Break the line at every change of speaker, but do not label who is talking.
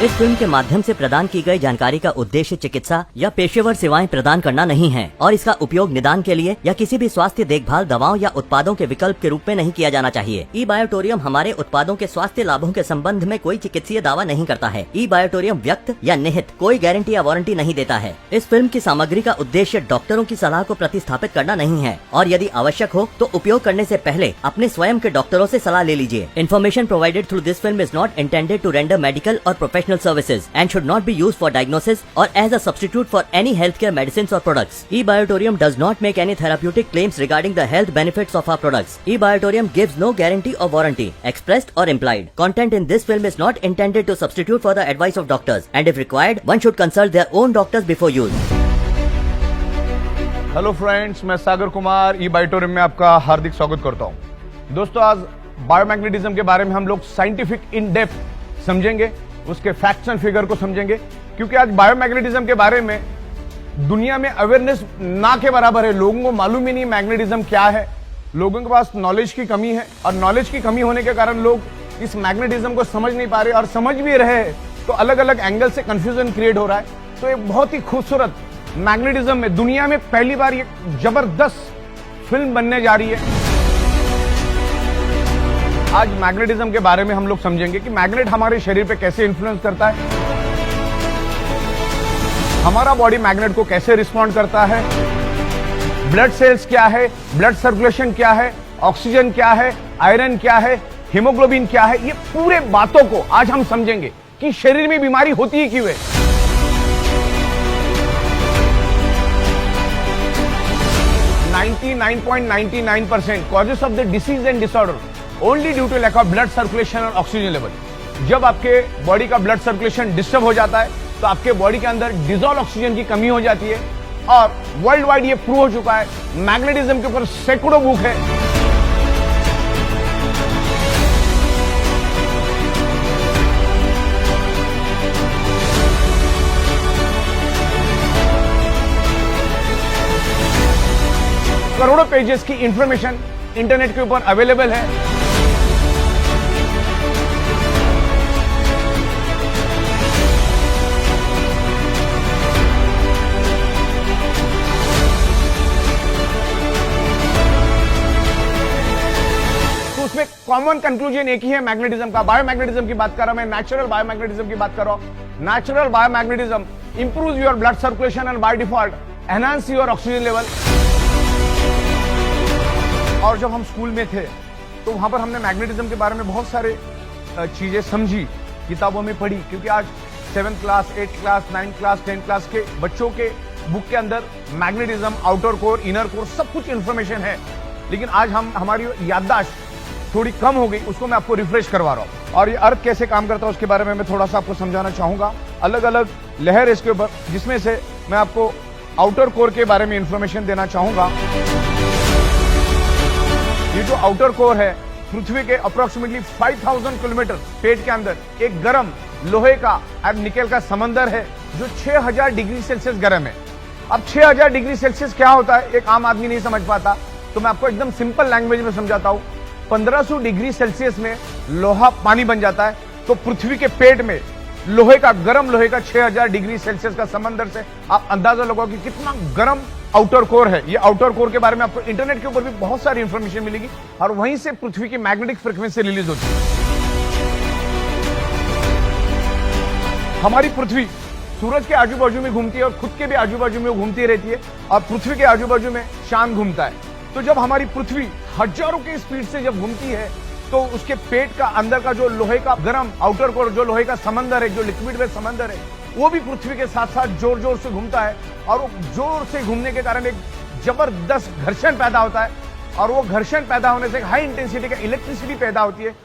इस फिल्म के माध्यम से प्रदान की गई जानकारी का उद्देश्य चिकित्सा या पेशेवर सेवाएं प्रदान करना नहीं है और इसका उपयोग निदान के लिए या किसी भी स्वास्थ्य देखभाल दवाओं या उत्पादों के विकल्प के रूप में नहीं किया जाना चाहिए। ई बायोटोरियम हमारे उत्पादों के स्वास्थ्य लाभों के संबंध में कोई चिकित्सीय दावा नहीं करता है। ई बायोटोरियम व्यक्त या निहित कोई गारंटी या वारंटी नहीं देता है। इस फिल्म की सामग्री का उद्देश्य डॉक्टरों की सलाह को प्रतिस्थापित करना नहीं है और यदि आवश्यक हो तो उपयोग करने से पहले अपने स्वयं के डॉक्टरों से सलाह ले लीजिए। Information provided through this film is not intended to render medical और professional services and should not be used for diagnosis or as a substitute for any healthcare medicines or products. eBiotorium does not make any therapeutic claims regarding the health benefits of our products. eBiotorium gives no guarantee or warranty, expressed or implied. Content in this film is not intended to substitute for the advice of doctors, and if required, one should consult their own doctors before use.
Hello friends, मैं Sagar Kumar eBiotorium में आपका हार्दिक स्वागत करता हूं। दोस्तों, आज biomagnetism के बारे में हम लोग साइंटिफिक इन डेप्थ समझेंगे, उसके फैक्ट्स एंड फिगर को समझेंगे, क्योंकि आज बायोमैग्नेटिज्म के बारे में दुनिया में अवेयरनेस ना के बराबर है। लोगों को मालूम ही नहीं मैग्नेटिज्म क्या है। लोगों के पास नॉलेज की कमी है और नॉलेज की कमी होने के कारण लोग इस मैग्नेटिज्म को समझ नहीं पा रहे, और समझ भी रहे तो अलग अलग एंगल से कंफ्यूजन क्रिएट हो रहा है। तो एक बहुत ही खूबसूरत मैग्नेटिज्म में दुनिया में पहली बार ये जबरदस्त फिल्म बनने जा रही है। आज मैग्नेटिज्म के बारे में हम लोग समझेंगे कि मैग्नेट हमारे शरीर पे कैसे इन्फ्लुएंस करता है, हमारा बॉडी मैग्नेट को कैसे रिस्पॉन्ड करता है, ब्लड सेल्स क्या है, ब्लड सर्कुलेशन क्या है, ऑक्सीजन क्या है, आयरन क्या है, हीमोग्लोबिन क्या है। ये पूरे बातों को आज हम समझेंगे कि शरीर में बीमारी होती ही क्यों है। ,99% causes of the disease and disorder only due to lack of blood circulation और ऑक्सीजन लेवल। जब आपके बॉडी का ब्लड सर्कुलेशन डिस्टर्ब हो जाता है तो आपके बॉडी के अंदर डिजॉल्व ऑक्सीजन की कमी हो जाती है, और वर्ल्ड वाइड ये प्रूव हो चुका है। मैग्नेटिज्म के ऊपर सैकड़ों बुक है। करोड़ों पेजेस की इंफॉर्मेशन इंटरनेट के ऊपर अवेलेबल है। तो उसमें कॉमन कंक्लूजन एक ही है मैग्नेटिज्म का। बायोमैग्नेटिज्म की बात कर रहा हूं मैं, नेचुरल बायोमैग्नेटिज्म की बात कर रहा हूं। Natural biomagnetism improves your blood circulation and by default enhance your oxygen level. और जब हम स्कूल में थे तो वहां पर हमने मैग्नेटिज्म के बारे में बहुत सारे चीजें समझी, किताबों में पढ़ी, क्योंकि आज 7th class, 8th class, 9th class, 10th class के बच्चों के बुक के अंदर magnetism, outer core, inner core सब कुछ इंफॉर्मेशन है। लेकिन आज हमारी याददाश्त थोड़ी कम हो गई, उसको मैं आपको रिफ्रेश करवा रहा हूं। और ये अर्थ कैसे काम करता है उसके बारे में मैं थोड़ा सा आपको समझाना चाहूंगा। अलग अलग लहर इसके ऊपर, जिसमें से मैं आपको आउटर कोर के बारे में इंफॉर्मेशन देना चाहूंगा। ये जो आउटर कोर है, पृथ्वी के अप्रोक्सीमेटली 5000 किलोमीटर पेट के अंदर एक गर्म लोहे का और निकेल का समंदर है जो 6000 डिग्री सेल्सियस गर्म है। अब 6000 डिग्री सेल्सियस क्या होता है एक आम आदमी नहीं समझ पाता, तो मैं आपको एकदम सिंपल लैंग्वेज में समझाता हूं। 1500 डिग्री सेल्सियस में लोहा पानी बन जाता है, तो पृथ्वी के पेट में लोहे का, गर्म लोहे का 6000 डिग्री सेल्सियस का समंदर से आप अंदाजा लगाओ कि कितना गर्म आउटर कोर है। ये आउटर कोर के बारे में आपको इंटरनेट के ऊपर भी बहुत सारी इंफॉर्मेशन मिलेगी, और वहीं से पृथ्वी की मैग्नेटिक फ्रीक्वेंसी रिलीज होती है। हमारी पृथ्वी सूरज के आजू बाजू में घूमती है और खुद के भी आजू बाजू में घूमती रहती है, और पृथ्वी के आजू बाजू में चांद घूमता है। तो जब हमारी पृथ्वी हजारों की स्पीड से जब घूमती है तो उसके पेट का अंदर का जो लोहे का गर्म आउटर कोर, जो लोहे का समंदर है, जो लिक्विड में समंदर है, वो भी पृथ्वी के साथ साथ जोर जोर से घूमता है, और वो जोर से घूमने के कारण एक जबरदस्त घर्षण पैदा होता है, और वो घर्षण पैदा होने से हाई इंटेंसिटी का इलेक्ट्रिसिटी पैदा होती है,